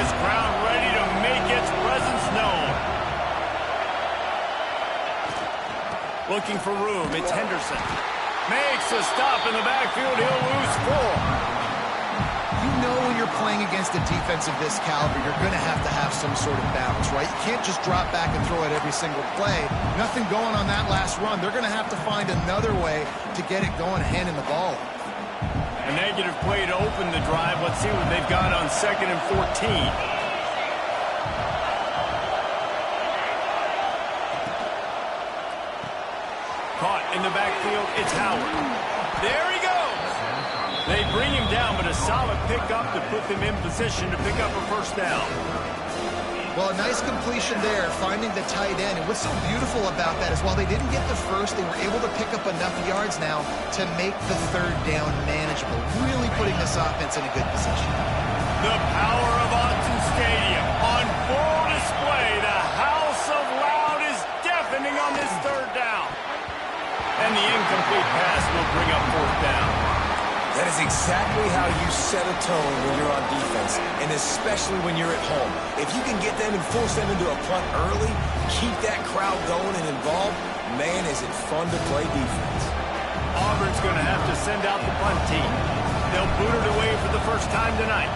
this crowd ready to make its presence known. Looking for room, it's Henderson. Makes a stop in the backfield, he'll lose 4. You know when you're playing against a defense of this caliber, you're going to have some sort of balance, right? You can't just drop back and throw it every single play. Nothing going on that last run. They're going to have to find another way to get it going, handing the ball. A negative play to open the drive. Let's see what they've got on 2nd and 14. Caught in the backfield, it's Howard. There he goes. They bring him down, but a solid pickup to put them in position to pick up a first down. Well, a nice completion there, finding the tight end. And what's so beautiful about that is while they didn't get the first, they were able to pick up enough yards now to make the 3rd down manageable, really putting this offense in a good position. The power of Autzen Stadium on full display. The house of loud is deafening on this 3rd down. And the incomplete pass will bring up 4th down. That is exactly how you set a tone when you're on defense, and especially when you're at home. If you can get them and force them into a punt early, keep that crowd going and involved, man, is it fun to play defense. Auburn's going to have to send out the punt team. They'll boot it away for the first time tonight.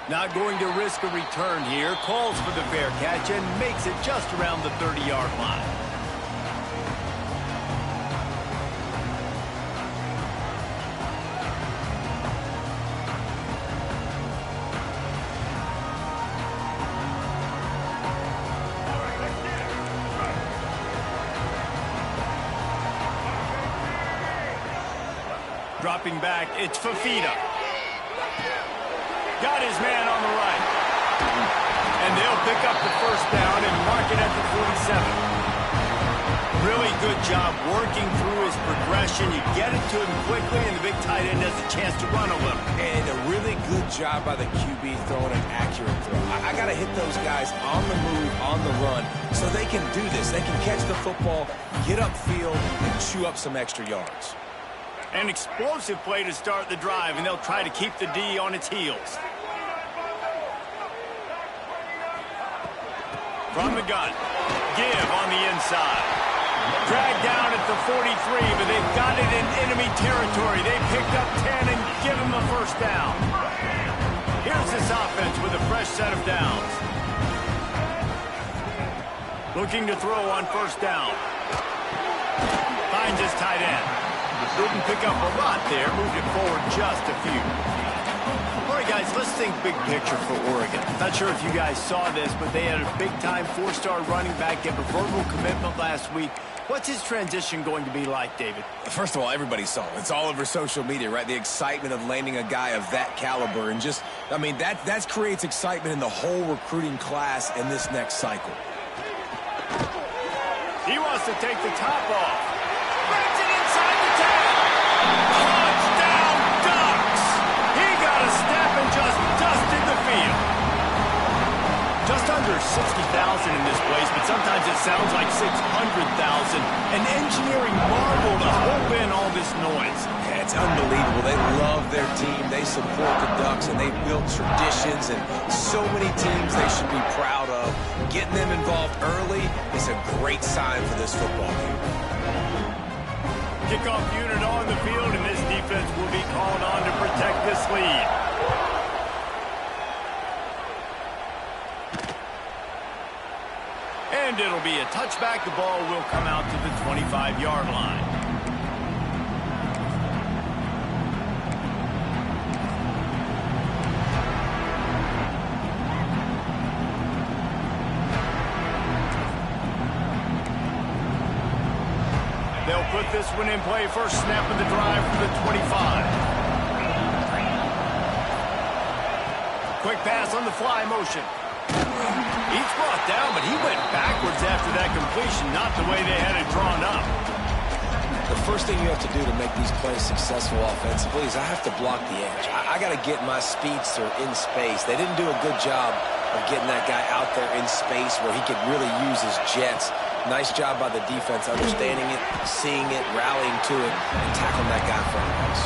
Not going to risk a return here. Calls for the fair catch and makes it just around the 30-yard line. Dropping back, it's Fafita. Got his man on the right. And they'll pick up the first down and mark it at the 47. Really good job working through his progression. You get it to him quickly, and the big tight end has a chance to run a little. And a really good job by the QB throwing an accurate throw. I got to hit those guys on the move, on the run, so they can do this. They can catch the football, get upfield, and chew up some extra yards. An explosive play to start the drive, and they'll try to keep the D on its heels. From the gun, give on the inside. Dragged down at the 43, but they've got it in enemy territory. They picked up 10 and give him a first down. Here's this offense with a fresh set of downs. Looking to throw on first down. Finds his tight end. Didn't pick up a lot there, moved it forward just a few. All right, guys, let's think big picture for Oregon. Not sure if you guys saw this, but they had a big-time 4-star running back give a verbal commitment last week. What's his transition going to be like, David? First of all, everybody saw it. It's all over social media, right? The excitement of landing a guy of that caliber. And just, I mean, that creates excitement in the whole recruiting class in this next cycle. He wants to take the top off. Brings it inside the 10. Touchdown Ducks! He got a step and just dusted the field. Just under 60,000 in this place, but sometimes it sounds like 600,000. An engineering marvel to hold in all this noise. Yeah, it's unbelievable. They love their team. They support the Ducks, and they've built traditions and so many teams they should be proud of. Getting them involved early is a great sign for this football game. Kickoff unit on the field, and this defense will be called on to protect this lead. And it'll be a touchback. The ball will come out to the 25-yard line. They'll put this one in play. First snap of the drive for the 25. Quick pass on the fly motion. He's brought down, but he went backwards after that completion, not the way they had it drawn up. The first thing you have to do to make these plays successful offensively is I have to block the edge. I got to get my speedster in space. They didn't do a good job of getting that guy out there in space where he could really use his jets. Nice job by the defense understanding it, seeing it, rallying to it, and tackling that guy from us.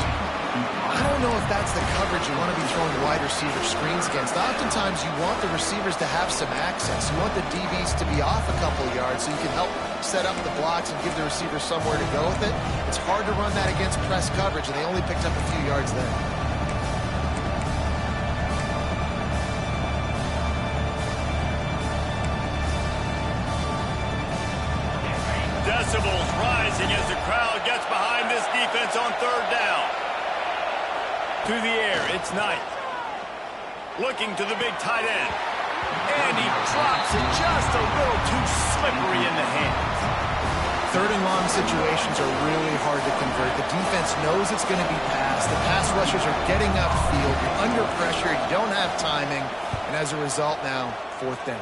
I don't know if if that's the coverage you want to be throwing wide receiver screens against. Oftentimes, you want the receivers to have some access. You want the DBs to be off a couple yards so you can help set up the blocks and give the receiver somewhere to go with it. It's hard to run that against press coverage, and they only picked up a few yards there. Decibels rising as the crowd gets behind this defense on third down. To the air, it's Knight. Looking to the big tight end. And he drops it just a little too slippery in the hands. Third and long situations are really hard to convert. The defense knows it's going to be passed. The pass rushers are getting upfield. You're under pressure. You don't have timing. And as a result now, fourth down.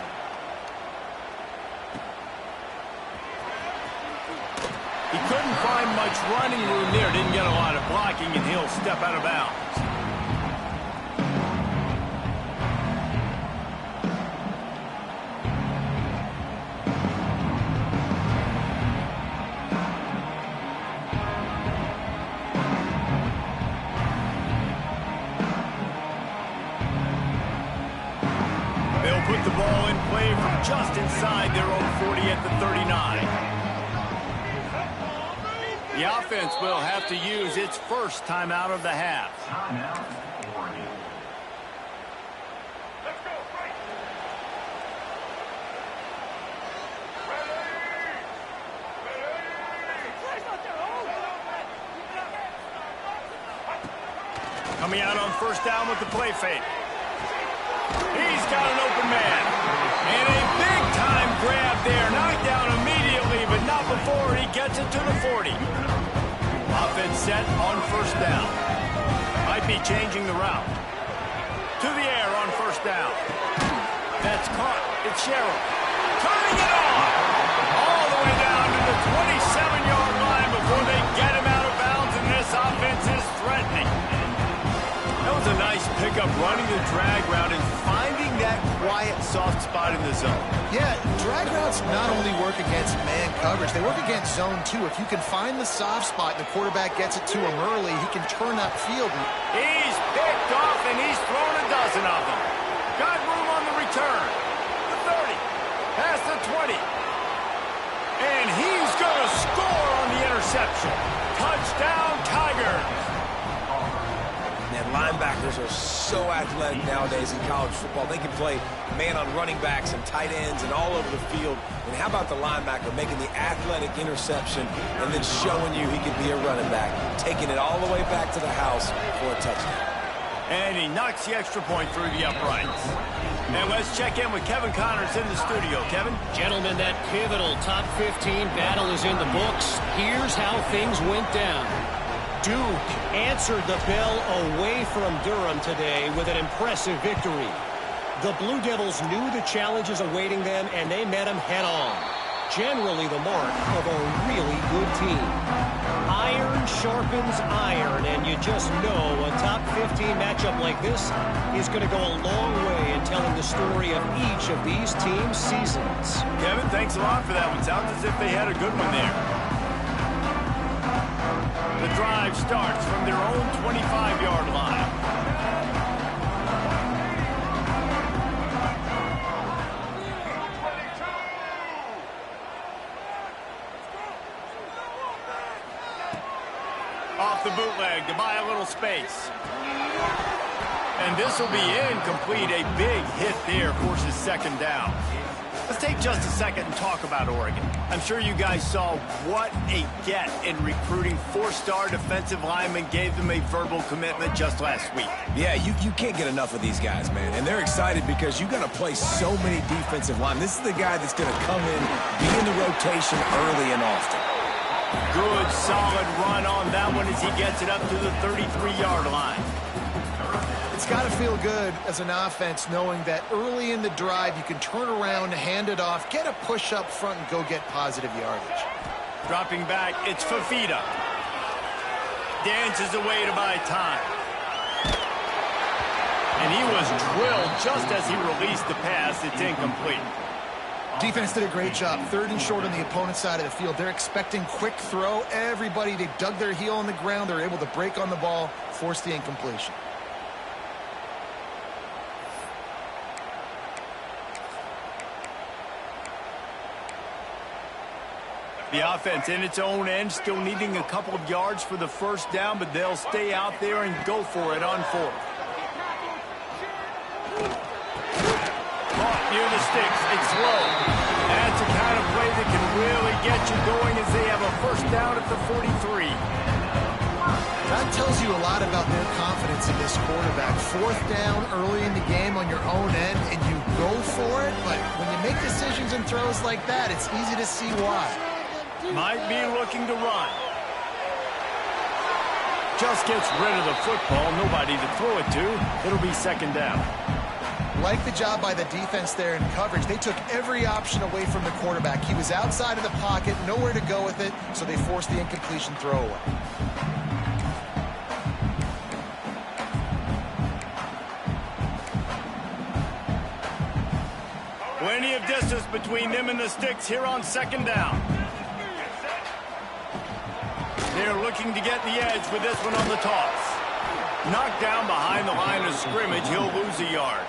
He couldn't find much running room there. Didn't get a lot of blocking, and he'll step out of bounds. They'll put the ball in play from just inside their own 40 at the 39. The offense will have to use its first timeout of the half. Coming out on first down with the play fake. He's got an open man. And a big-time grab there. Knocked down immediately, but not before he gets it to the 40. Offense set on first down. Might be changing the route. To the air on first down. That's caught. It's Sherrill. Turning it on. All the way down to the 27-yard line before they get him out of bounds, and this offense is threatening. That was a nice pickup, running the drag route and finding that quiet, soft spot in the zone. Yeah, drag routes not only work against man coverage, they work against zone too. If you can find the soft spot and the quarterback gets it to him early, he can turn upfield. He's picked off, and he's thrown a dozen of them. Got room on the return. The 30, past the 20. And he's going to score on the interception. Touchdown, Tigers. Man, linebackers are so athletic nowadays in college football. They can play man on running backs and tight ends and all over the field. And how about the linebacker making the athletic interception and then showing you he could be a running back, taking it all the way back to the house for a touchdown. And he knocks the extra point through the uprights. And let's check in with Kevin Connors in the studio. Kevin? Gentlemen, that pivotal top 15 battle is in the books. Here's how things went down. Duke answered the bell away from Durham today with an impressive victory. The Blue Devils knew the challenges awaiting them, and they met them head-on. Generally the mark of a really good team. Iron sharpens iron, and you just know a top 15 matchup like this is going to go a long way in telling the story of each of these teams' seasons. Kevin, thanks a lot for that one. Sounds as if they had a good one there. The drive starts from their own 25-yard line. Off the bootleg to buy a little space. And this will be incomplete. A big hit there forces second down. Let's take just a second and talk about Oregon. I'm sure you guys saw what a get in recruiting. Four-star defensive linemen, gave them a verbal commitment just last week. Yeah, you can't get enough of these guys, man. And they're excited because you got to play so many defensive linemen. This is the guy that's going to come in, be in the rotation early and often. Good, solid run on that one as he gets it up to the 33-yard line. It's got to feel good as an offense knowing that early in the drive you can turn around, hand it off, get a push up front, and go get positive yardage. Dropping back, it's Fafita. Dances away to buy time. And he was drilled just as he released the pass. It's incomplete. Defense did a great job. 3rd and short on the opponent's side of the field. They're expecting quick throw. Everybody, they dug their heel on the ground. They're able to break on the ball, force the incompletion. The offense in its own end, still needing a couple of yards for the first down, but they'll stay out there and go for it on 4th. Caught near the sticks. It's low. That's the kind of play that can really get you going as they have a first down at the 43. That tells you a lot about their confidence in this quarterback. 4th down early in the game on your own end, and you go for it, but when you make decisions and throws like that, it's easy to see why. Might be looking to run. Just gets rid of the football. Nobody to throw it to. It'll be 2nd down. Like the job by the defense there in coverage. They took every option away from the quarterback. He was outside of the pocket, nowhere to go with it, so they forced the incompletion throwaway. Plenty of distance between them and the sticks here on 2nd down. They're looking to get the edge with this one on the toss. Knocked down behind the line of scrimmage. He'll lose a yard.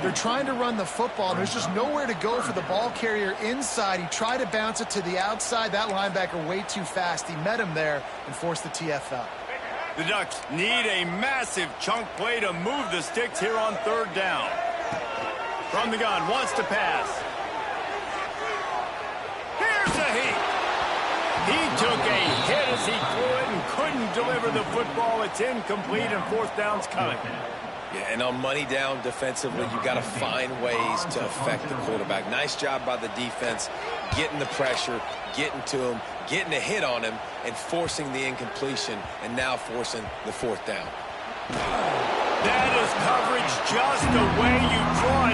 They're trying to run the football. There's just nowhere to go for the ball carrier inside. He tried to bounce it to the outside. That linebacker way too fast. He met him there and forced the TFL. The Ducks need a massive chunk play to move the sticks here on 3rd down. From the gun, wants to pass. Here's a heat. He took a hit as he threw it and couldn't deliver the football. It's incomplete and 4th down's coming. Yeah, and on money down defensively, you got to find ways to affect the quarterback. Nice job by the defense, getting the pressure, getting to him, getting a hit on him, and forcing the incompletion, and now forcing the 4th down. That is coverage just the way you draw